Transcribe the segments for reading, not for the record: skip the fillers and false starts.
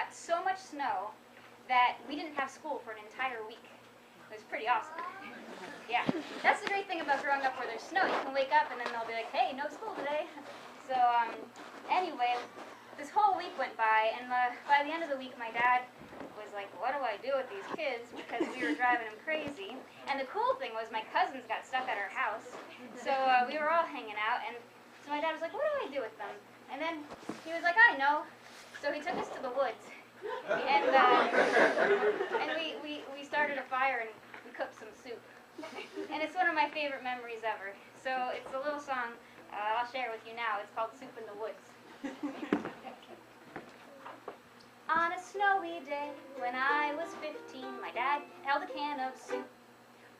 got so much snow that we didn't have school for an entire week. It was pretty awesome. Yeah, that's the great thing about growing up where there's snow. You can wake up and then they'll be like, hey, no school today. So anyway, this whole week went by, and by the end of the week, my dad was like, what do I do with these kids? Because we were driving him crazy. And the cool thing was my cousins got stuck at our house. So we were all hanging out, and so my dad was like, what do I do with them? And then he was like, I know. So he took us to the woods. And we started a fire and we cooked some soup. And it's one of my favorite memories ever. So it's a little song I'll share with you now. It's called Soup in the Woods. On a snowy day when I was 15, my dad held a can of soup.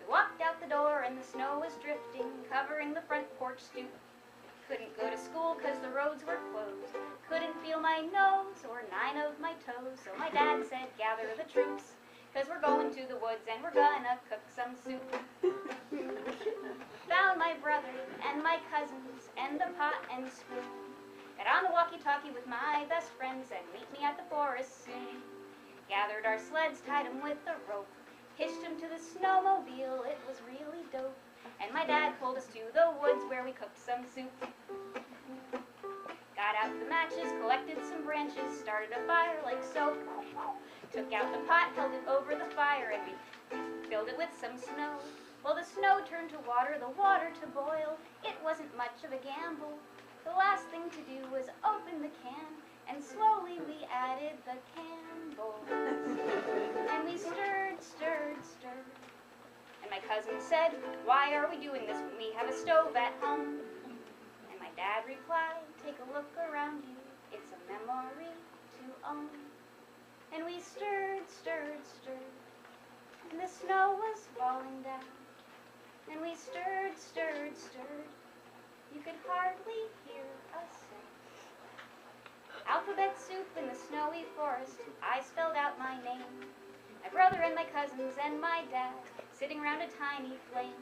We walked out the door and the snow was drifting, covering the front porch stoop. Couldn't go to school because the roads were closed. Couldn't feel my nose or 9 of my toes. So my dad said, gather the troops, because we're going to the woods and we're gonna cook some soup. Found my brother and my cousins and the pot and spoon. Got on the walkie-talkie with my best friends and meet me at the forest soon. Gathered our sleds, tied them with a rope, hitched them to the snowmobile, it was really dope. And my dad pulled us to the woods where we cooked some soup. Got out the matches, collected some branches, started a fire like so. Took out the pot, held it over the fire, and we filled it with some snow. Well, the snow turned to water, the water to boil. It wasn't much of a gamble. The last thing to do was open the can, and slowly we added the candles. And we stirred, stirred, stirred. And my cousin said, why are we doing this when we have a stove at home? And my dad replied, take a look around you, it's a memory to own. And we stirred, stirred, stirred, and the snow was falling down. And we stirred, stirred, stirred, you could hardly hear us sing. Alphabet soup in the snowy forest, I spelled out my name. My brother and my cousins and my dad, sitting around a tiny flame.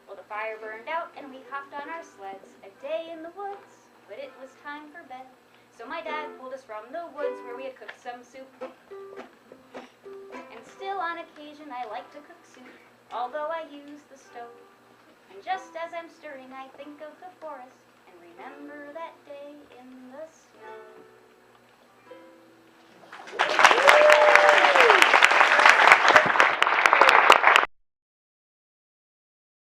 Well, the fire burned out and we hopped on our sleds. A day in the woods, but it was time for bed. So my dad pulled us from the woods where we had cooked some soup. And still on occasion I like to cook soup, although I use the stove. And just as I'm stirring I think of the forest and remember that day in the